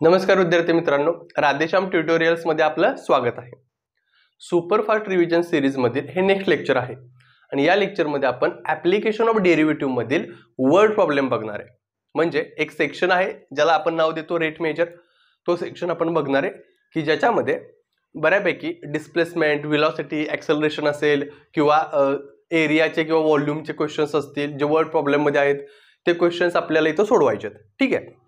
नमस्कार विद्यार्थी मित्रांनो, राधेश्याम ट्युटोरियल्स मध्ये आपलं स्वागत आहे. सुपरफास्ट रिव्हिजन सिरीज मधील हे नेक्स्ट लेक्चर आहे आणि या लेक्चर मध्ये आपण ऍप्लिकेशन ऑफ डेरिव्हेटिव्ह मधील वर्ड प्रॉब्लेम बघणार आहे. म्हणजे एक सेक्शन आहे ज्याला आपण नाव देतो रेट मेजर. तो सेक्शन आपण बघणार आहे की ज्याच्यामध्ये बऱ्यापैकी डिस्प्लेसमेंट, व्हेलॉसिटी, ॲक्सेलरेशन असेल किंवा एरियाचे किंवा व्हॉल्यूमचे क्वेश्चन्स असतील जे वर्ड प्रॉब्लेम मध्ये आहेत ते क्वेश्चन्स आपल्याला इथं सोडवायचे आहेत. ठीक आहे.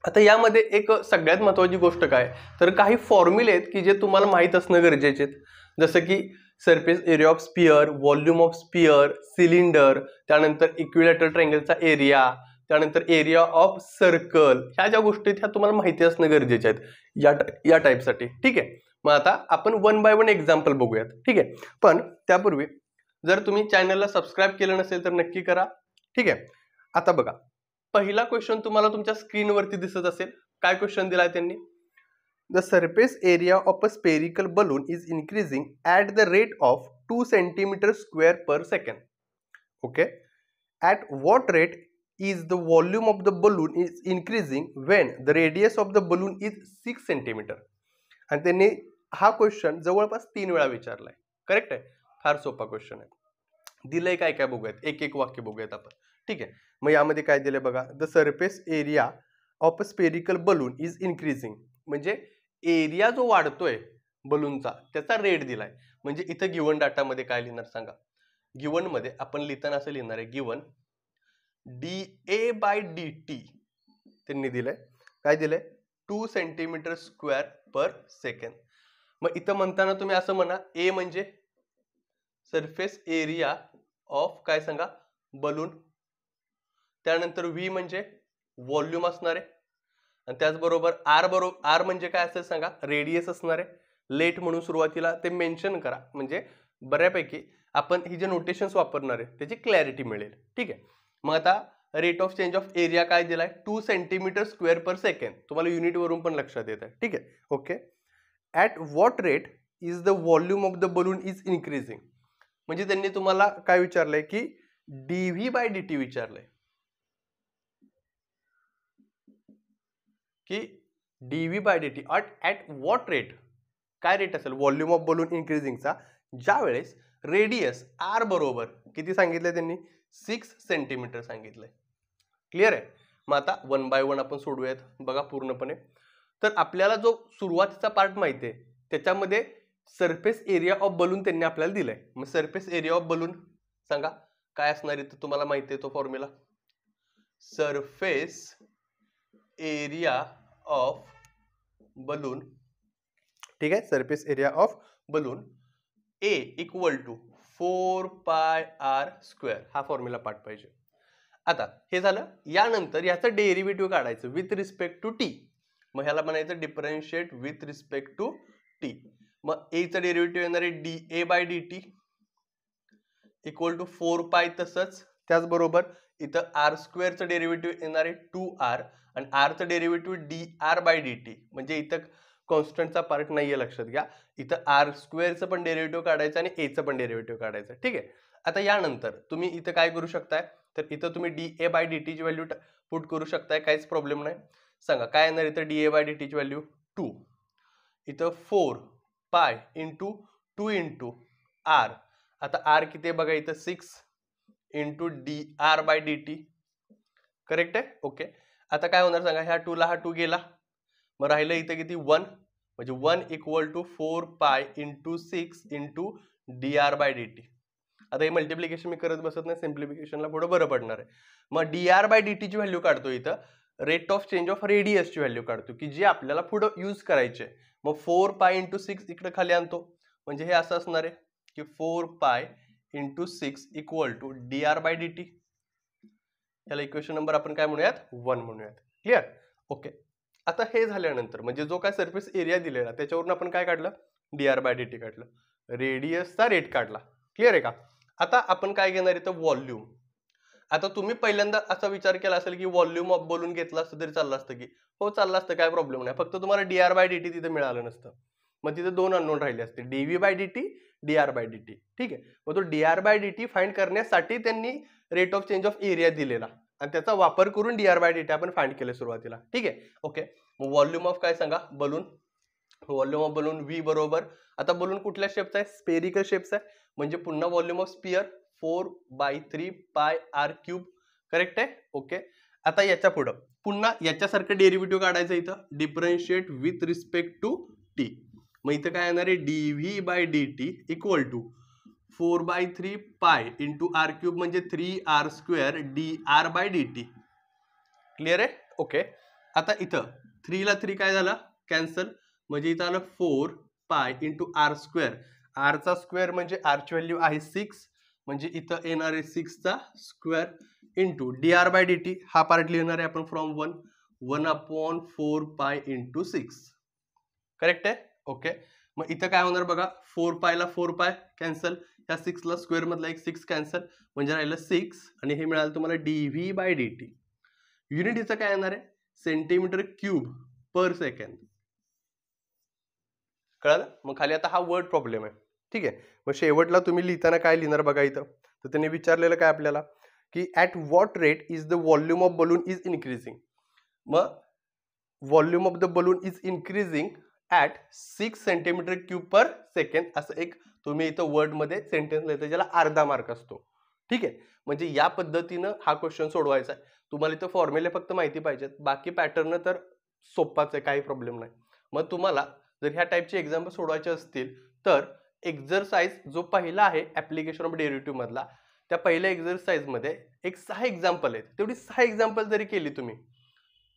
आता यामध्ये एक सगळ्यात महत्त्वाची गोष्ट काय तर काही फॉर्म्युले आहेत की जे तुम्हाला माहित असणं गरजेचे आहेत. जसं की surface area of sphere, volume of sphere, cylinder, त्यानंतर इक्विलॅटरल ट्रायंगलचा एरिया, त्यानंतर एरिया ऑफ सर्कल, ह्या ज्या गोष्टी ह्या तुम्हाला माहिती असणं गरजेचे आहेत या टाईपसाठी. ठीक आहे. मग आता आपण वन बाय वन एक्झाम्पल बघूयात. ठीक आहे. पण त्यापूर्वी जर तुम्ही चॅनलला सबस्क्राईब केलं नसेल तर नक्की करा. ठीक आहे. आता बघा, पहिला क्वेश्चन तुम्हाला तुमच्या स्क्रीनवरती दिसत असेल. काय क्वेश्चन दिलाय त्यांनी? The surface area of a spherical balloon is increasing at the rate of 2 centimetre square per second. Okay. At what rate is the volume of the balloon is increasing Wien the radius of the balloon is 6 centimetre. आणि त्यांनी हा question जवळपास 3 वेळा विचारलाय. Correct आहे. फार सोपा question आहे. दिलंय काय काय बघूयात, एक एक वाक्य बघूयात आपण. ठीक आहे. मग यामध्ये काय दिले बघा, the surface area of a spherical balloon is increasing, म्हणजे एरिया जो वाढतोय बलूनचा त्याचा रेट दिलाय. म्हणजे इथं गिवन डाटामध्ये काय लिहिणार सांगा. गिवन मध्ये आपण लिहिताना असं लिहिणार आहे, given D A by D T त्यांनी दिलंय. काय दिलंय? 2 सेंटीमीटर स्क्वेअर पर सेकंड. मग इथं म्हणताना तुम्ही असं म्हणा, ए म्हणजे सरफेस एरिया ऑफ काय सांगा, बलून. त्यानंतर व्ही म्हणजे व्हॉल्यूम असणार आहे. आणि त्याचबरोबर आर म्हणजे काय असेल सांगा, रेडियस असणार आहे. लेट म्हणून सुरुवातीला ते मेन्शन करा, म्हणजे बऱ्यापैकी आपण ही जे नोटेशन्स वापरणार आहे त्याची क्लॅरिटी मिळेल. ठीक आहे. मग आता rate of change of area काय दिलाय? 2 सेंटीमीटर स्क्वेअर पर सेकंड. तुम्हाला युनिट वरून पण लक्षात येत आहे. ठीक आहे. Okay. At what rate is the volume of the balloon is increasing, म्हणजे त्यांनी तुम्हाला काय विचारलंय की डीव्ही बाय डी टी विचारलंय की DV by D T at what rate, काय रेट असेल व्हॉल्यूम ऑफ बलून इन्क्रीजिंगचा, ज्या वेळेस रेडियस आर बरोबर किती सांगितलंय त्यांनी? 6 सेंटीमीटर सांगितलंय. क्लिअर आहे. मग आता वन बाय वन आपण सोडूयात बघा पूर्णपणे. तर आपल्याला जो सुरुवातीचा पार्ट माहिती आहे त्याच्यामध्ये सरफेस एरिया ऑफ बलून त्यांनी आपल्याला दिलाय. मग सरफेस एरिया ऑफ बलून सांगा काय असणार आहे, तुम्हाला माहिती आहे तो formula. Surface area of balloon, ठीक आहे, surface area of balloon A equal to 4 pi R square, हा फॉर्म्युला पाठ पाहिजे. आता हे झालं. यानंतर याचं डेरिव्हेटिव्ह काढायचं विथ रिस्पेक्ट टू टी. मग ह्याला म्हणायचं differentiate with respect to T. मग एचं डेरिव्हेटिव्ह येणार आहे D A by D T equal to 4 pi. तसंच त्याचबरोबर इथं आर स्क्वेअरचं डेरिव्हेटिव्ह येणार आहे 2r आणि आरचं derivative D R by D T. म्हणजे इथं कॉन्स्टंटचा पार्ट नाहीये, लक्षात घ्या. इथं आर स्क्वेअरचं पण डेरिव्हेटिव्ह काढायचं आणि एचं पण डेरिव्हेटिव्ह काढायचं. ठीक आहे. आता यानंतर तुम्ही इथं काय करू शकताय, तर इथं तुम्ही डी ए बाय डी टीची व्हॅल्यू पुट करू शकताय, काहीच प्रॉब्लेम नाही. सांगा काय येणार इथं डी ए बाय डी टीची व्हॅल्यू 2. इथं 4 पाय इंटू 2 इंटू आर. आता आर किती आहे बघा इथं 6 into D R by D T. Correct आहे. ओके. आता काय होणार सांगा, ह्या 2 ला हा 2 गेला, मग राहिलं इथं किती 1, म्हणजे 1 equal to 4 pi into 6 into D R by D T. आता हे मल्टिप्लिकेशन मी करत बसत नाही, सिम्प्लिफिकेशनला पुढे बरं पडणार आहे. मग डी आर बाय डी टीची व्हॅल्यू काढतो इथं, रेट ऑफ चेंज ऑफ रेडियसची व्हॅल्यू काढतो की जी आपल्याला पुढं यूज करायचे. मग 4 पाय इंटू 6 इकडे खाली आणतो, म्हणजे हे असं असणार आहे की 4 pi into 6 equal to D R by D T. याला इक्वेशन नंबर आपण काय म्हणूयात? 1 म्हणूयात. क्लिअर. ओके. आता हे झाल्यानंतर म्हणजे जो काय सरफेस एरिया दिलेला त्याच्यावरून आपण काय काढलं? D R by D T काढलं, रेडियसचा रेट काढला. क्लिअर आहे का? आता आपण काय घेणार इथं? व्हॉल्यूम. आता तुम्ही पहिल्यांदा असा विचार केला असेल की व्हॉल्यूम ऑफ बलून घेतला असतं तरी चाललं असतं की? हो, चाललं असतं, काय प्रॉब्लेम नाही. फक्त तुम्हाला D R by D T तिथे मिळालं नसतं. मग तिथे 2 अननोन राहिले असते, DV by D T, D R by D T. ठीक आहे. मग तो D R by D T find करण्यासाठी त्यांनी rate of change of area दिलेला आणि त्याचा वापर करून D R by D T आपण फाइंड केलं सुरुवातीला. ठीक आहे. ओके. मग व्हॉल्यूम ऑफ काय सांगा, balloon. Volume of balloon V बरोबर, आता बलून कुठल्या शेपचा आहे, स्पेरिकल शेपचा आहे, म्हणजे पुन्हा volume of sphere 4/3 pi R cube. Correct आहे. ओके. आता याच्या पुढं पुन्हा याच्यासारखं डेरिव्हेटिव्ह काढायचं इथं, differentiate with respect to T. मग इथं काय येणार आहे, DV by D T equal to 4/3 pi into R cube म्हणजे 3r² D R by D T. Clear आहे. ओके. आता इथं 3 ला 3 काय झाला, कॅन्सल, म्हणजे इथं आलं 4 पाय इंटू r². आरचा स्क्वेअर म्हणजे आरची व्हॅल्यू आहे 6, म्हणजे इथं येणार आहे 6चा square into D R by D T. हा पार्ट लिहिणार आहे आपण फ्रॉम 1/4 पाय इंटू 6. करेक्ट आहे. ओके. मग इथं काय होणार बघा, 4 पायला 4 पाय कॅन्सल, ह्या 6ला स्क्वेअर मधला एक 6 कॅन्सल, म्हणजे राहिलं 6, आणि हे मिळालं तुम्हाला DV by D T. Unit इथं काय येणार आहे, सेंटीमीटर क्यूब पर सेकंड. कळलं. मग खाली आता हा वर्ड प्रॉब्लेम आहे. ठीक आहे. मग शेवटला तुम्ही लिहिताना काय लिहिणार बघा इथं, तर त्यांनी विचारलेलं काय आपल्याला की at what rate is the volume of balloon is increasing. मग volume of the balloon is increasing at 6 centimetre cube per second, असं एक तुम्ही इथं वर्डमध्ये सेंटेन्स लिहिता, ज्याला अर्धा मार्क असतो. ठीक आहे. म्हणजे या पद्धतीनं हा क्वेश्चन सोडवायचा आहे. तुम्हाला इथं फॉर्म्युले फक्त माहिती पाहिजेत, बाकी पॅटर्न तर सोपाच आहे, काही प्रॉब्लेम नाही. मग तुम्हाला जर ह्या टाईपचे एक्झाम्पल सोडवायचे असतील तर एक्झरसाइज जो पहिला आहे ऍप्लिकेशन ऑफ डेरिव्हेटिव्ह मधला, त्या पहिल्या एक्झरसाइजमध्ये एक 6 एक्झाम्पल आहेत. तेवढी 6 एक्झाम्पल जरी केली तुम्ही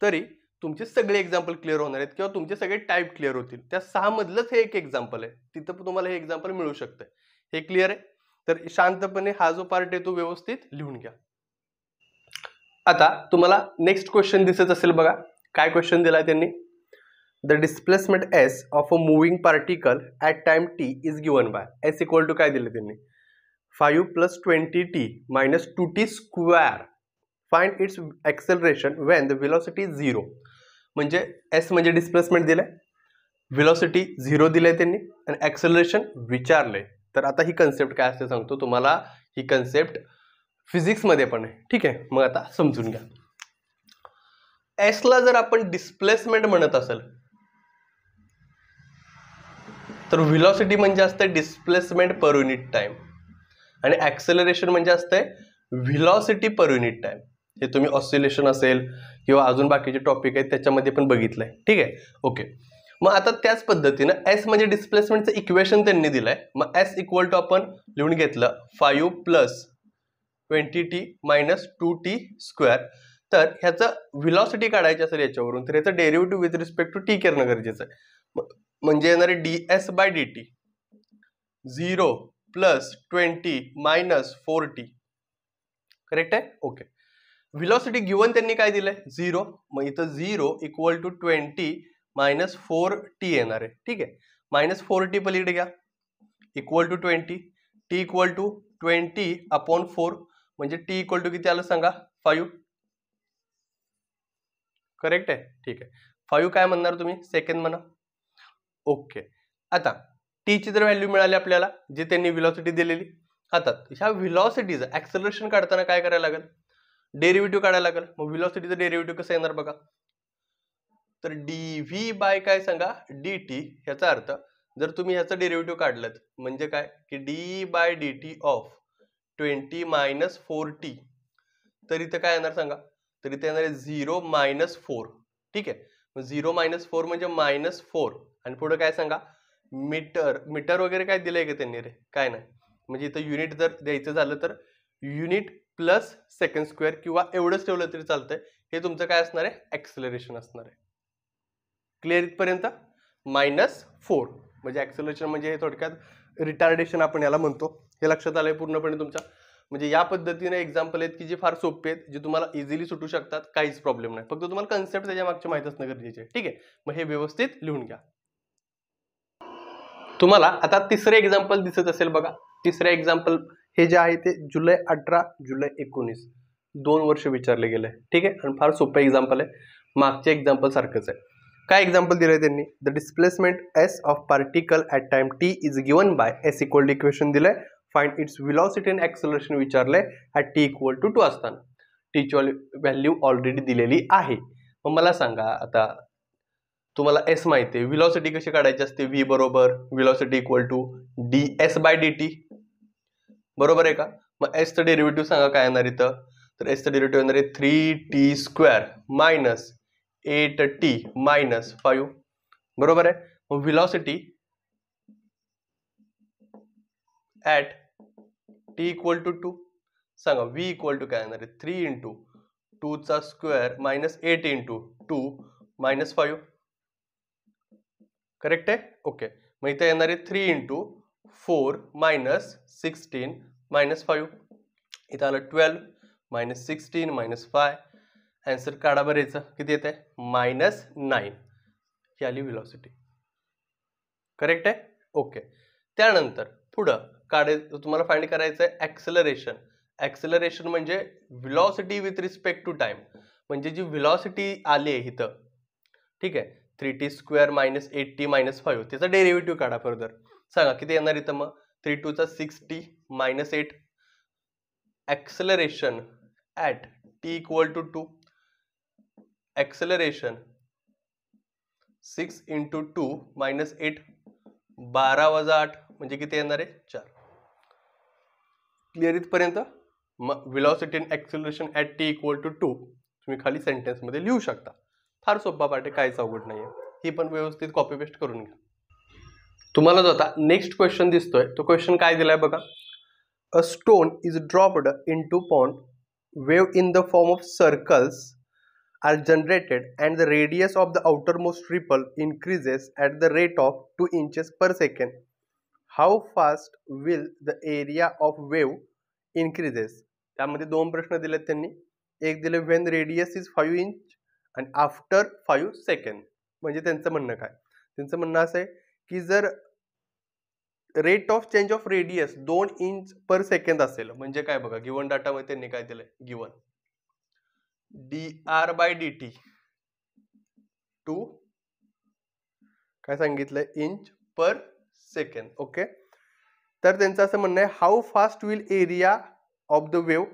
तरी तुमचे सगळे एक्झाम्पल क्लिअर होणार आहेत, किंवा तुमचे सगळे टाईप क्लिअर होतील. त्या 6 मधलंच हे एक एक्झाम्पल आहे, तिथं तुम्हाला हे एक्झाम्पल मिळू शकतं. हे क्लिअर आहे. तर शांतपणे हा जो पार्ट आहे तो व्यवस्थित लिहून घ्या. आता तुम्हाला नेक्स्ट क्वेश्चन दिसत असेल बघा, काय क्वेश्चन दिलाय त्यांनी. The displacement s of a moving particle at time t is given by s equal to काय दिले त्यांनी, 5 + 20t - 2t square. Find its acceleration when the velocity is 0. म्हणजे s म्हणजे डिस्प्लेसमेंट दिलंय, व्हेलॉसिटी 0 दिलंय त्यांनी, आणि ॲक्सेलरेशन विचारलंय. तर आता ही कन्सेप्ट काय असते सांगतो तुम्हाला. ही कन्सेप्ट फिजिक्स मध्ये पण आहे. ठीक आहे. मग आता समजून घ्या. एस ला जर आपण डिस्प्लेसमेंट म्हणत असेल तर व्हेलॉसिटी म्हणजे असते डिस्प्लेसमेंट पर युनिट टाइम, आणि ॲक्सेलरेशन म्हणजे असते व्हेलॉसिटी पर युनिट टाइम. हे तुम्ही ऑसिलेशन असेल किंवा अजून बाकीचे टॉपिक आहेत त्याच्यामध्ये पण बघितलंय. ठीक आहे. ओके. मग आता त्याच पद्धतीनं एस म्हणजे डिस्प्लेसमेंटचं इक्वेशन त्यांनी दिलंय. मग एस इक्वल टू आपण लिहून घेतलं 5 + 20t - 2t स्क्वेअर. तर ह्याचं व्हेलॉसिटी काढायची असेल याच्यावरून, तर ह्याचं derivative with respect to T करणं गरजेचं आहे. म्हणजे येणार आहे ds by dt 0 + 20 - 4t. Correct आहे. ओके. व्हेलॉसिटी गिवन त्यांनी काय दिलंय, 0. मग इथं 0 = 20 - 4t येणार आहे. ठीक आहे. -4t पलीकडे घ्या, इक्वल टू 20, t = 20/4, म्हणजे t = किती आलं सांगा, 5. करेक्ट आहे. ठीक आहे. 5 काय म्हणणार तुम्ही, सेकंड म्हणा. ओके. आता टी ची जर व्हॅल्यू मिळाली आपल्याला, जी त्यांनी व्हेलॉसिटी दिलेली. आता ह्या व्हेलॉसिटीचं ॲक्सेलरेशन काढताना काय करायला लागेल, डेरिव्हेटिव्ह काढायला लागेल. मग व्हेलॉसिटीचं डेरिव्हेटिव्ह कसं येणार बघा, तर डीव्ही बाय काय सांगा, डी टी. ह्याचा अर्थ जर तुम्ही ह्याचं डेरिव्हेटिव्ह काढलं म्हणजे काय की D by D T of 20 - 4t. तर इथं काय येणार सांगा, तर इथे येणार आहे 0 - 4. ठीक आहे. 0 - 4 म्हणजे -4, आणि पुढे काय सांगा, मीटर वगैरे काय दिलंय का त्यांनी, रे काय नाही. म्हणजे इथं युनिट जर द्यायचं झालं तर युनिट प्लस सेकंड स्क्वेअर किंवा एवढंच ठेवलं तरी चालतंय. हे तुमचं काय असणार आहे, ॲक्सेलरेशन असणार आहे. क्लिअर इथपर्यंत. -4 म्हणजे ॲक्सेलरेशन, म्हणजे हे थोडक्यात रिटार्डेशन आपण याला म्हणतो. हे लक्षात आलंय पूर्णपणे तुमच्या. म्हणजे या पद्धतीने एक्झाम्पल आहेत की जे फार सोपे आहेत, जे तुम्हाला इझिली सुटू शकतात, काहीच प्रॉब्लेम नाही. फक्त तुम्हाला कन्सेप्ट त्याच्या मागचे माहित असणं गरजेचे आहे. ठीक आहे. मग हे व्यवस्थित लिहून घ्या. तुम्हाला आता तिसरे एक्झाम्पल दिसत असेल बघा. तिसरे एक्झाम्पल हे जे आहे ते जुलै 18, जुलै 19 2 वर्ष विचारले गेले. ठीक आहे. आणि फार सोपं एक्झाम्पल आहे, मागचे एक्झाम्पल सारखंच आहे. काय एक्झाम्पल दिलंय त्यांनी, the displacement S of particle at time T is given by S equal to equation दिलंय. Find its velocity and acceleration विचारलंय ॲट टी = 2 असताना. टीची व्हॅल्यू ऑलरेडी दिलेली आहे. मग मला सांगा आता तुम्हाला एस माहिती आहे, व्हेलॉसिटी कशी काढायची असते, व्ही बरोबर velocity equal to ds by dt, बरोबर आहे का? मग एसचं डेरिव्हेटिव्ह सांगा काय येणार इथं, तर एसचं डेरिव्हेटिव्ह येणार आहे 3t² मायनस 8t मायनस 5, बरोबर आहे? मग velocity at t equal to 2 सांगा, v इक्वल टू काय येणार आहे 3 इंटू 2चा square minus 8 into 2 minus 5, correct आहे? ओके, मग इथे येणार आहे 3 इंटू 4 मायनस 16 मायनस 5, इथं आलं 12 मायनस 16 मायनस 5, आन्सर काढा बरं याचं, किती येत आहे -9, ही आली व्हेलॉसिटी, करेक्ट आहे? ओके, त्यानंतर पुढं तुम्हाला फाइंड करायचं आहे ॲक्सेलरेशन. ॲक्सेलरेशन म्हणजे velocity with respect to time, म्हणजे जी व्हेलॉसिटी आली आहे इथं, ठीक आहे, 3t² मायनस 8t मायनस 5, त्याचा डेरिव्हेटिव्ह काढा फर्दर, सांगा किती येणार इथं, मग 3 2 चा 6t minus 8, acceleration at t equal to 2, acceleration 6 into 2 minus 8, 12 वजा 8 म्हणजे किती येणार आहे 4, क्लिअर इथपर्यंत? मग velocity and acceleration at t equal to 2 तुम्ही खाली सेंटेन्समध्ये लिहू शकता, फार सोपा पार्ट आहे, काहीच अवघड नाही आहे, ही पण व्यवस्थित कॉपी पेस्ट करून घ्या. तुम्हाला जो आता नेक्स्ट क्वेश्चन दिसतोय तो क्वेश्चन काय दिलाय बघा, a stone is dropped into pond, wave in the form of circles are generated and the radius of the outermost ripple increases at the rate of 2 inches per second. How fast will the area of wave increases? त्यामध्ये दोन प्रश्न दिलेत त्यांनी, एक दिले when radius is 5 inch आणि after 5 second. म्हणजे त्यांचं म्हणणं काय, त्यांचं म्हणणं असं आहे की जर rate of change of radius 2 inch per second असेल, म्हणजे काय बघा, गिवन डाटामध्ये त्यांनी काय दिलंय, given dr by dt two काय सांगितलंय इंच पर सेकंड. ओके, तर त्यांचं असं म्हणणं आहे how fast will area of the wave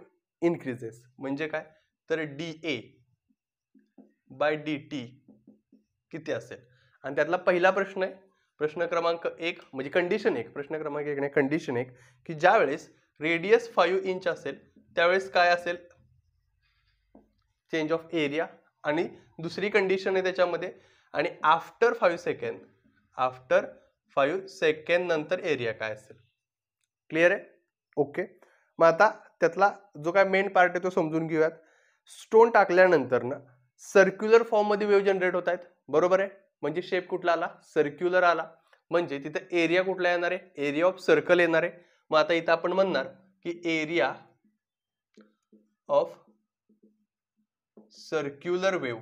increases, म्हणजे काय, तर dA बाय dt किती असेल, आणि त्यातला पहिला प्रश्न आहे प्रश्न क्रमांक 1, म्हणजे कंडिशन 1, प्रश्न क्रमांक 1 नाही कंडिशन 1, की ज्या वेळेस रेडियस 5 इंच असेल त्यावेळेस काय असेल चेंज ऑफ एरिया, आणि दुसरी कंडिशन आहे त्याच्यामध्ये, आणि आफ्टर 5 सेकंड, आफ्टर 5 सेकंड नंतर एरिया काय असेल, क्लिअर आहे? ओके, मग आता त्यातला जो काय मेन पार्ट आहे तो समजून घेऊयात. स्टोन टाकल्यानंतर ना सर्क्युलर फॉर्म मध्ये वेव्ह जनरेट होत आहेत, बरोबर आहे, म्हणजे शेप कुठला आला, सर्क्युलर आला, म्हणजे तिथं एरिया कुठला येणार आहे, एरिया ऑफ सर्कल येणार आहे. मग आता इथं आपण म्हणणार की एरिया ऑफ सर्क्युलर वेव्ह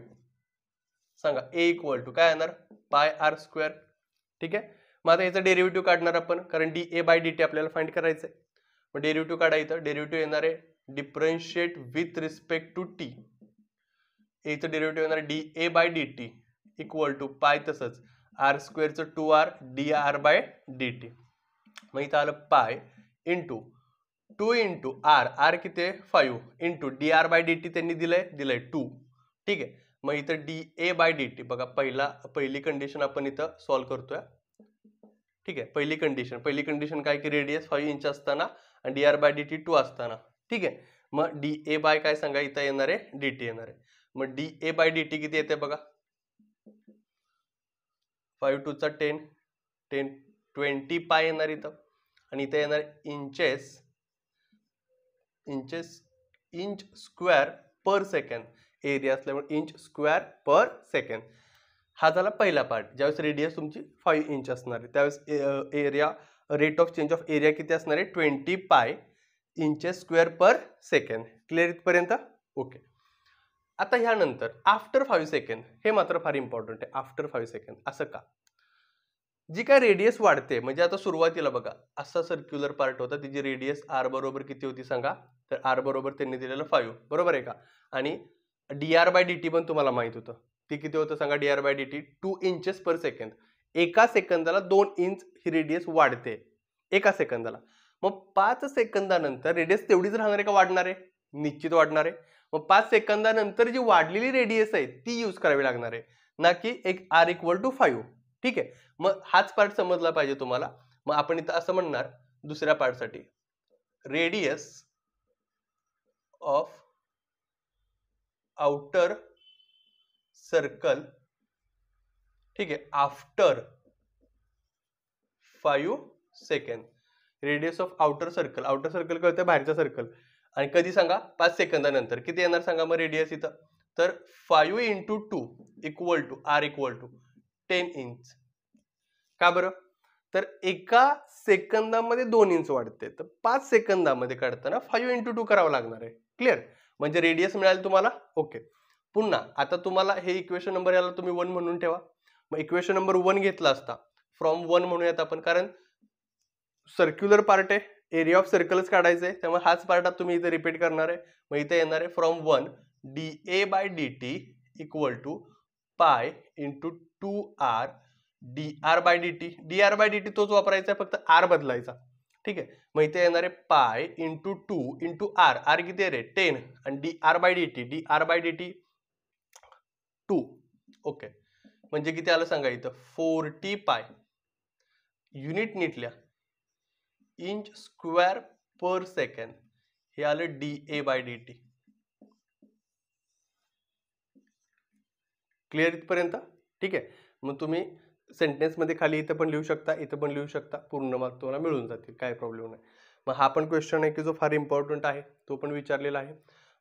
सांगा ए इक्वल टू काय येणार πr², ठीक आहे. मग आता याचा डेरिव्हेटिव्ह काढणार आपण, कारण dA बाय dt आपल्याला फाइंड करायचं आहे. मग डेरिव्हेटिव्ह काढायचं, डेरिव्हेटिव्ह येणार आहे differentiate with respect to t, याचं डेरिव्हेटिव्ह येणार dA by dt equal to pi तसंच r² चं 2r dr बाय dt. मग इथं आलं पाय इंटू 2 इंटू r किती आहे 5 इंटू dr बाय dt त्यांनी दिलंय 2, ठीक आहे. मग इथं dA बाय dt बघा, पहिली कंडिशन आपण इथं सॉल्व्ह करतोय, ठीक आहे. पहिली कंडिशन काय की रेडियस 5 इंच असताना आणि dr बाय dt 2 असताना, ठीक आहे. मग dA बाय काय सांगा इथं येणार आहे dt येणार आहे. मग dA बाय dt किती येते बघा, 5 2 चा 10 20 पाय येणार इथं, आणि इथं येणार inch square per second, area असल्यामुळे इंच स्क्वेअर पर सेकंड. हा झाला पहिला पार्ट, ज्यावेळेस रेडियस तुमची 5 इंच असणार आहे त्यावेळेस area rate of change of area किती असणार आहे 20 पाय inches square per second. Clear इथपर्यंत? ओके. आता ह्यानंतर आफ्टर 5 सेकंड, हे मात्र फार इम्पॉर्टंट आहे. आफ्टर 5 सेकंड असं का, जी काय रेडियस वाढते, म्हणजे आता सुरुवातीला बघा असा सर्क्युलर पार्ट होता, तिची रेडियस r बरोबर किती होती सांगा, तर r बरोबर त्यांनी दिलेलं 5, बरोबर आहे का, आणि dr बाय dt पण तुम्हाला माहित होतं, ती किती होतं सांगा, dr by dt 2 inches per second, एका सेकंदाला 2 इंच ही रेडियस वाढते एका सेकंदाला. मग 5 सेकंदानंतर रेडियस तेवढीच राहणार आहे का वाढणार आहे, निश्चित वाढणार आहे. मग 5 सेकंदानंतर जी वाढलेली रेडियस आहे ती यूज करावी लागणार आहे. ना की एक r इक्वल टू 5. ठीक आहे, मग हाच पार्ट समजला पाहिजे तुम्हाला. मग आपण इथं असं म्हणणार दुसऱ्या पार्टसाठी, रेडियस ऑफ आउटर सर्कल, ठीक आहे, after 5 second. Radius of outer circle, outer circle कळतं बाहेरचा सर्कल, आणि कधी सांगा 5 सेकंदानंतर. किती येणार सांगा मग रेडियस इथं, तर 5 into 2 equal to r equal to 10 inch. का बरं, तर एका सेकंदामध्ये 2 इंच वाढते, तर 5 सेकंदामध्ये काढताना 5 into 2 करावं लागणार आहे. क्लिअर, म्हणजे रेडियस मिळाली तुम्हाला. ओके, पुन्हा आता तुम्हाला हे इक्वेशन नंबर याला तुम्ही 1 म्हणून ठेवा. मग इक्वेशन नंबर 1 घेतला असता, फ्रॉम 1 म्हणूयात आपण, कारण सर्क्युलर पार्ट आहे, एरिया ऑफ सर्कलच काढायचं आहे, त्यामुळे हाच पार्ट तुम्ही इथे रिपीट करणार आहे. मग इथे येणार आहे from 1 dA/dt equal to pi into 2r dr/dt. dr/dt तोच वापरायचा आहे, फक्त r बदलायचा. ठीक आहे, मग इथे येणार आहे पाय इंटू 2 इंटू r. r किती आहे रे, 10, आणि dr/dt 2. ओके, म्हणजे किती आलं सांगा इथं, 40 पाय. Unit नीटल्या inch square per second, हे आलं dA/dt. क्लिअर इथपर्यंत? ठीक आहे, मग तुम्ही सेंटेन्स मध्ये खाली इथं पण लिहू शकता, इथं पण लिहू शकता, पूर्ण मार्क तुम्हाला मिळून जातील, काय प्रॉब्लेम नाही. मग हा पण क्वेश्चन आहे की जो फार इम्पॉर्टंट आहे, तो पण विचारलेला आहे.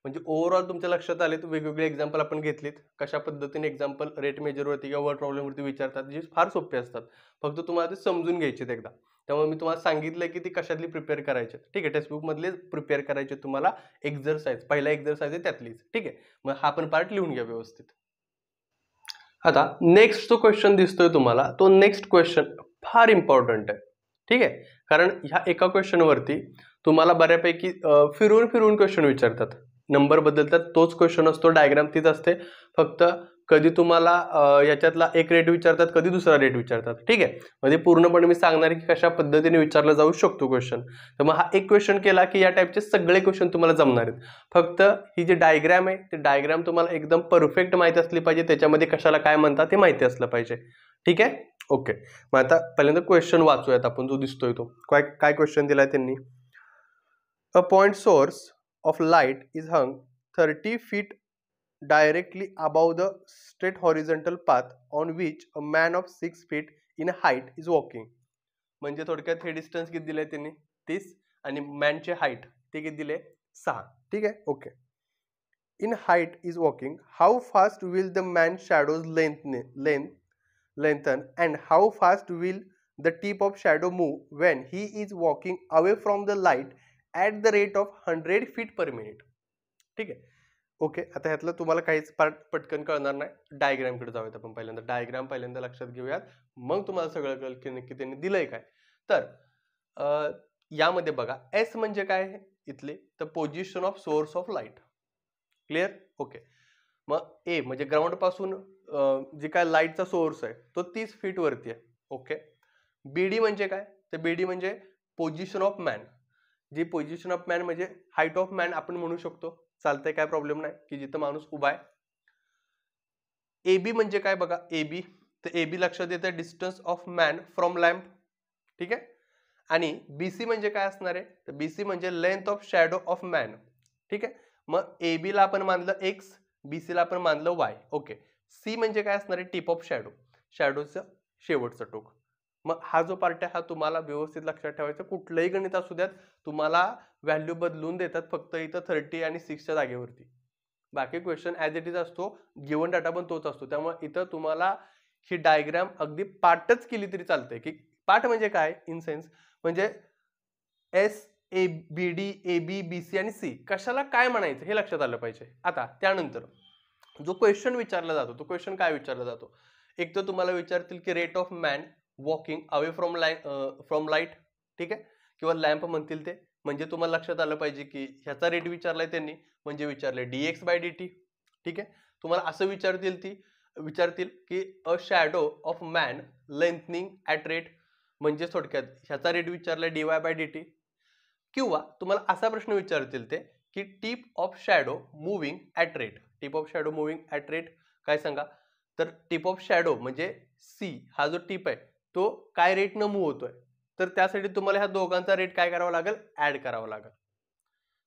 म्हणजे ओव्हरऑल तुमच्या लक्षात आले, तर वेगवेगळे एक्झाम्पल आपण घेतलीत, कशा पद्धतीने एक्झाम्पल रेट मेजरवरती किंवा वर्ड प्रॉब्लेमवरती विचारतात, जे फार सोपे असतात, फक्त तुम्हाला ते समजून घ्यायचे एकदा. त्यामुळे मी तुम्हाला सांगितलंय की ती कशातली प्रिपेअर करायचे. ठीक आहे, टेक्स्टबुक मधले प्रिपेअर करायचे तुम्हाला एक्झरसाइज, पहिला एक्झरसाइज आहे त्यातलीच. ठीक आहे, मग हा पण पार्ट लिहून घ्या व्यवस्थित. आता नेक्स्ट जो क्वेश्चन दिसतोय तुम्हाला, तो नेक्स्ट क्वेश्चन फार इम्पॉर्टंट आहे. ठीक आहे, कारण ह्या एका क्वेश्चन वरती तुम्हाला बऱ्यापैकी फिरून फिरून क्वेश्चन विचारतात, नंबर बदलतात, तोच क्वेश्चन असतो, डायग्राम तीच असते, फक्त कधी तुम्हाला याच्यातला एक रेट विचारतात, कधी दुसरा रेट विचारतात. ठीक आहे, म्हणजे पूर्णपणे मी सांगणार की कशा पद्धतीने विचारला जाऊ शकतो क्वेश्चन. तर मग हा एक क्वेश्चन केला की या टाइपचे सगळे क्वेश्चन तुम्हाला जमणार आहेत. फक्त ही जी डायग्राम आहे, ते डायग्राम तुम्हाला एकदम परफेक्ट माहिती असली पाहिजे, त्याच्यामध्ये कशाला काय म्हणतात ते माहिती असलं पाहिजे. ठीक आहे, ओके. मग आता पहिल्यांदा क्वेश्चन वाचूयात आपण, जो दिसतोय तो. काय क्वेश्चन दिलाय त्यांनी, a point source of light is hung 30 feet directly above the straight horizontal path on which a man of 6 feet in height is walking. म्हणजे थोडक्यात हे डिस्टन्स किती दिले त्यांनी, 30, आणि मॅनचे हाईट ते किती दिले, 6. ठीक आहे, okay. In height is walking, how fast will the man shadows lengthen and how fast will the tip of shadow move when he is walking away from the light at the rate of 100 feet per minute. ठीक आहे, okay. आता ह्यातलं तुम्हाला काहीच part पटकन कळणार नाही, डायग्रामकडे जाऊयात आपण. पहिल्यांदा डायग्राम पहिल्यांदा लक्षात घेऊयात, मग तुम्हाला सगळं कळेल की नक्की त्यांनी दिलंय काय. तर यामध्ये बघा, एस म्हणजे काय आहे इथले, तर position of source of light. Clear, okay. मग ए म्हणजे ग्राउंड पासून जे काय लाईटचा सोर्स आहे तो 30 feet वरती आहे. ओके. बीडी म्हणजे काय, तर बीडी म्हणजे पोझिशन ऑफ मॅन. जी पोझिशन ऑफ मॅन म्हणजे हाईट ऑफ मॅन आपण म्हणू शकतो, चालतंय, काय प्रॉब्लेम नाही, की जिथं माणूस उभा आहे. एबी म्हणजे काय बघा, एबी, तर एबी लक्षात येतं distance of man from lamp. ठीक आहे, आणि बीसी म्हणजे काय असणार आहे, तर बीसी म्हणजे length of shadow of man. ठीक आहे, मग एबी ला आपण मानलं एक्स, बीसी ला आपण मानलं वाय. ओके. सी म्हणजे काय असणार आहे, टिप ऑफ शॅडो, शॅडोचं शेवटचं टोक. मग हा जो पार्ट आहे हा तुम्हाला व्यवस्थित लक्षात ठेवायचा, कुठलंही गणित असू द्यात तुम्हाला व्हॅल्यू बदलून देतात, फक्त इथं 30 आणि 6च्या जागेवरती. बाकी क्वेश्चन ॲज इट इज असतो, गिवन डाटा पण तोच असतो. त्यामुळे इथं तुम्हाला ही डायग्राम अगदी पाठच केली तरी चालते. की पाठ म्हणजे काय, इन सेन्स म्हणजे S, A B D, A B, B C आणि सी कशाला काय म्हणायचं हे लक्षात आलं पाहिजे. आता त्यानंतर जो क्वेश्चन विचारला जातो, तो क्वेश्चन काय विचारला जातो, एक तर तुम्हाला विचारतील की rate of man walking away from light. ठीक आहे, किंवा लॅम्प म्हणतील ते, म्हणजे तुम्हाला लक्षात आलं पाहिजे की ह्याचा रेट विचारलाय त्यांनी, म्हणजे विचारले dx/dt. ठीक आहे, तुम्हाला असं विचारतील की a shadow of man lengthening at rate, म्हणजे थोडक्यात ह्याचा रेट विचारलाय dy/dt. किंवा तुम्हाला असा प्रश्न विचारतील ते की tip of shadow moving at rate. Tip of shadow moving at rate काय सांगा, तर टिप ऑफ शॅडो म्हणजे सी हा जो टिप आहे तो काय रेटनं मूव्ह होतोय, तर त्यासाठी तुम्हाला ह्या दोघांचा रेट काय करावा लागेल, ऍड करावा लागेल.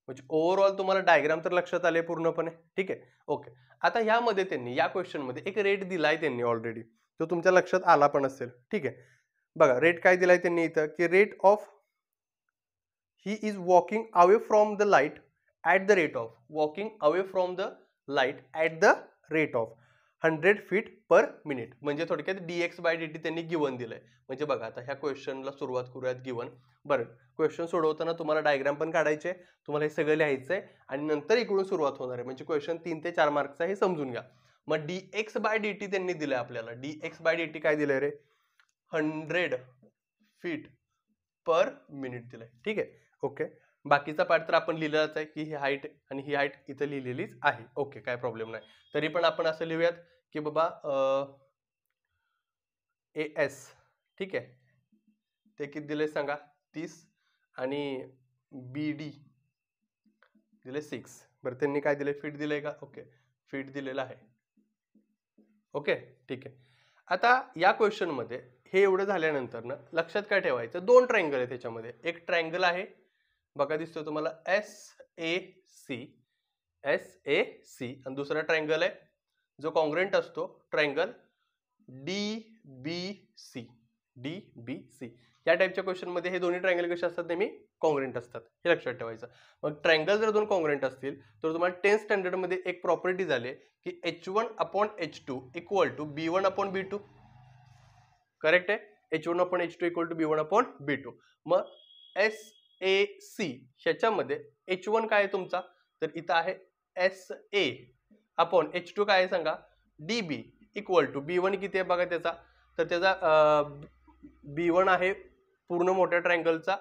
म्हणजे ओव्हरऑल तुम्हाला डायग्राम तर लक्षात आले पूर्णपणे. ठीक आहे, ओके. आता ह्यामध्ये त्यांनी या क्वेश्चन मध्ये एक रेट दिलाय त्यांनी ऑलरेडी, तो तुमच्या लक्षात आला पण असेल. ठीक आहे, बघा रेट काय दिलाय त्यांनी इथं की rate of he is walking away from the light at the rate of walking away from the light at the rate of 100 feet per minute. म्हणजे थोडक्यात dx बाय dt त्यांनी गिवन दिलंय. म्हणजे बघा आता ह्या क्वेश्चनला सुरुवात करूयात गिवन. बरं, क्वेश्चन सोडवताना तुम्हाला डायग्राम पण काढायचे, तुम्हाला हे सगळं लिहायचंय आणि नंतर इकडून सुरुवात होणार आहे. म्हणजे क्वेश्चन 3 ते 4 मार्कचा हे समजून घ्या. मग dx बाय dt त्यांनी दिलंय आपल्याला. dx बाय dt काय दिलंय रे, 100 फीट पर मिनिट दिलंय. ठीक आहे, ओके. बाकीचा पार्ट तर आपण लिहिलेलाच आहे की ही हाईट आणि ही हाईट इथं लिहिलेलीच आहे. ओके, काय प्रॉब्लेम नाही. तरी पण आपण असं लिहूयात की बाबा एस, ठीक आहे, ते किती दिले सांगा, 30 आणि बी डी दिले 6. बरं, त्यांनी काय दिले, फीट दिले का, ओके, फीट दिलेलं आहे. ओके, ठीक आहे. आता या क्वेश्चन मध्ये हे एवढं झाल्यानंतर ना लक्षात काय ठेवायचं, दोन ट्रायंगल आहे त्याच्यामध्ये. एक ट्रायंगल आहे बघा, दिसतो तुम्हाला SAC आणि दुसरा ट्रायंगल आहे जो कॉन्ग्रेंट असतो, ट्रायंगल DBC. या टाइपच्या क्वेश्चन मध्ये हे दोन्ही ट्रायंगल कसे असतात, नेहमी कॉन्ग्रेंट असतात, हे लक्षात ठेवायचं. मग ट्रायंगल जर दोन कॉन्ग्रेंट असतील तर तुम्हाला 10th स्टँडर्ड मध्ये एक प्रॉपर्टी झाली की H1/H2 equal to B1/B2. Correct आहे, H1/H2 इक्वल टू B1/B2. मग SAC ह्याच्यामध्ये H1 काय आहे तुमचा, तर इथं आहे SA/H2 काय आहे सांगा, DB इक्वल टू B1 किती आहे बघा त्याचा, तर त्याचा B1 आहे पूर्ण मोठ्या ट्रायंगलचा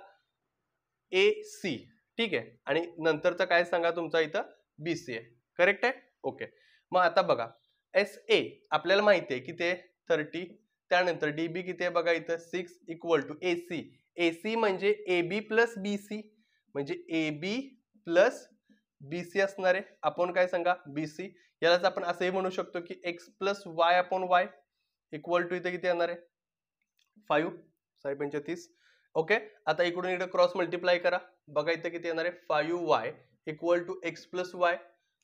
AC. ठीक आहे, आणि नंतरचा काय सांगा तुमचा इथं BC आहे. करेक्ट आहे, ओके. मग आता बघा SA आपल्याला माहिती आहे की ते 30, त्यानंतर DB किती आहे बघा इथं 6 इक्वल टू AC म्हणजे AB प्लस BC, म्हणजे AB प्लस BC असणार आहे. आपण काय सांगा BC. यालाच आपण असंही म्हणू शकतो की x plus y/y equal to इथे किती येणार आहे 5, 35. ओके, आता इकडून इकडे क्रॉस मल्टिप्लाय करा, बघा इथे किती येणार आहे 5y equal to x plus y.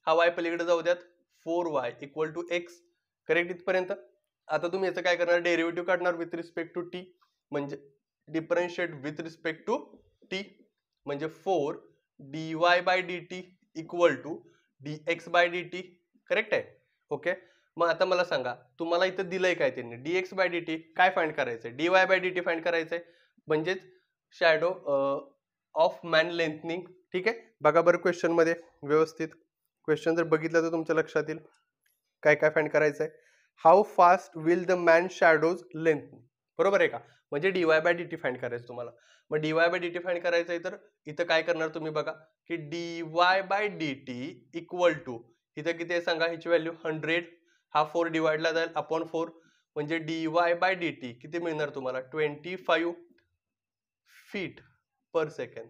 हा y पलीकडे जाऊ द्यात, 4y equal to x. Correct इथपर्यंत. आता तुम्ही याचं काय करणार, डेरिव्हेटिव्ह काढणार विथ रिस्पेक्ट टू t, म्हणजे differentiate with respect to t, म्हणजे 4 dy/dt equal to dx by dt. Correct आहे, ओके. मग आता मला सांगा, तुम्हाला इथं दिलंय काय त्यांनी, dx बाय dt काय फाइंड करायचंय, dy बाय dt फाइंड करायचंय, म्हणजेच शॅडो ऑफ मॅन लेंथनिंग. ठीक आहे, बघा बरं क्वेश्चन मध्ये व्यवस्थित, क्वेश्चन जर बघितलं तर तुमच्या लक्षात येईल काय काय फाइंड करायचंय. How fast will the man shadows length, बरोबर आहे का, म्हणजे dy बाय dt फाइंड करायचं तुम्हाला. मग dy बाय dt फाइंड करायचंय तर इथं काय करणार तुम्ही बघा की dy by dt equal to इथं किती आहे सांगा, ह्याची व्हॅल्यू 100, हा 4 डिवाइडला जाईल अपॉन 4, म्हणजे dy बाय dt किती मिळणार तुम्हाला 25 फीट पर सेकंड.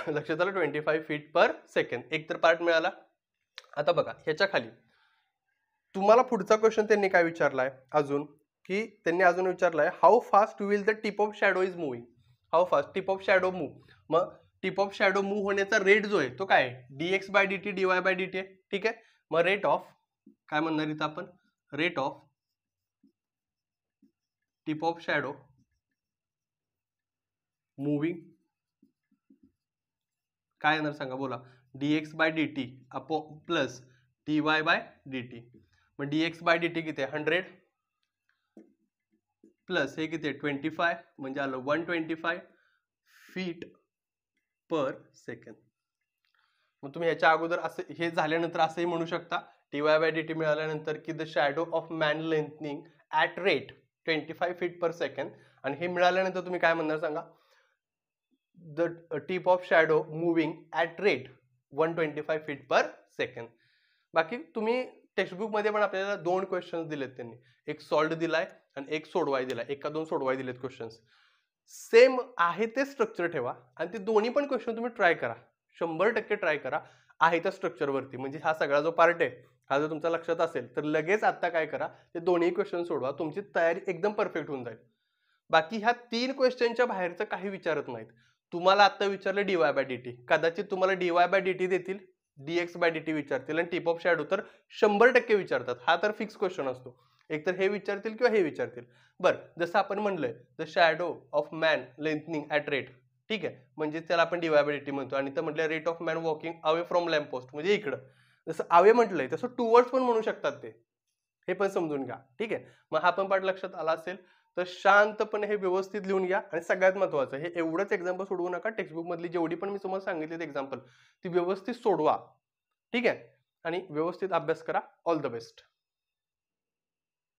लक्षात आलं, 25 फीट पर सेकंड. एक तर पार्ट मिळाला. आता बघा ह्याच्या खाली तुम्हाला पुढचा क्वेश्चन त्यांनी काय विचारलाय अजून, की त्यांनी अजून विचारलाय how fast will the tip of shadow is moving. How fast tip of shadow move. मग टिप ऑफ शॅडो मूव्ह होण्याचा रेट जो आहे तो काय आहे, dx by dt dy by dt आहे. ठीक आहे, मग रेट ऑफ काय म्हणणार इथं आपण, rate of tip of shadow moving काय येणार सांगा, बोला, dx by dt upon plus dy by dt. मग dx बाय dt किती आहे 100 प्लस हे किती आहे 25, म्हणजे आलं 125 फीट पर सेकंड. मग तुम्ही ह्याच्या अगोदर असं हे झाल्यानंतर असंही म्हणू शकता, dy बाय dt मिळाल्यानंतर की the shadow of man lengthening at rate 25 feet per second. आणि हे मिळाल्यानंतर तुम्ही काय म्हणणार सांगा, the tip of shadow moving at rate 125 feet per second. बाकी तुम्ही टेक्स्टबुक मध्ये पण आपल्याला दोन क्वेश्चन्स दिलेत त्यांनी, एक सॉल्व्ड दिलाय आणि एक सोडवाय दिलाय, एका दोन सोडवाय दिलेत क्वेश्चन्स. सेम आहे ते स्ट्रक्चर ठेवा आणि ते दोन्ही पण क्वेश्चन तुम्ही ट्राय करा, 100% ट्राय करा आहे त्या स्ट्रक्चरवरती. म्हणजे हा सगळा जो पार्ट आहे हा जर तुमच्या लक्षात असेल तर लगेच आता काय करा, ते दोन्ही क्वेश्चन सोडवा, तुमची तयारी एकदम परफेक्ट होऊन जाईल. बाकी ह्या 3 क्वेश्चनच्या बाहेरचं काही विचारत नाहीत. तुम्हाला आता विचारलं dy/dt, कदाचित तुम्हाला dy/dt देतील, dx/dt विचारतील आणि टिप ऑफ शॅडो तर 100% विचारतात. हा तर फिक्स क्वेश्चन असतो. एकतर हे विचारतील किंवा हे विचारतील. बरं, जसं आपण म्हणलंय the shadow of man lengthening at rate, ठीक आहे, म्हणजे त्याला आपण dy/dt म्हणतो. आणि तर म्हटलं rate of man walking away from lamp post, म्हणजे इकडं. जसं अवे म्हटलंय तसं टुवर्ड्स पण म्हणू शकतात ते, हे पण समजून घ्या. ठीक आहे, मग हा पण पाठ लक्षात आला असेल तर शांतपणे हे व्यवस्थित लिहून घ्या. आणि सगळ्यात महत्त्वाचं, हे एवढंच एक्झाम्पल सोडवू नका, टेक्स्टबुक मधली जेवढी पण मी तुम्हाला सांगितली एक्झाम्पल ती व्यवस्थित सोडवा. ठीक आहे, आणि व्यवस्थित अभ्यास करा. All the best.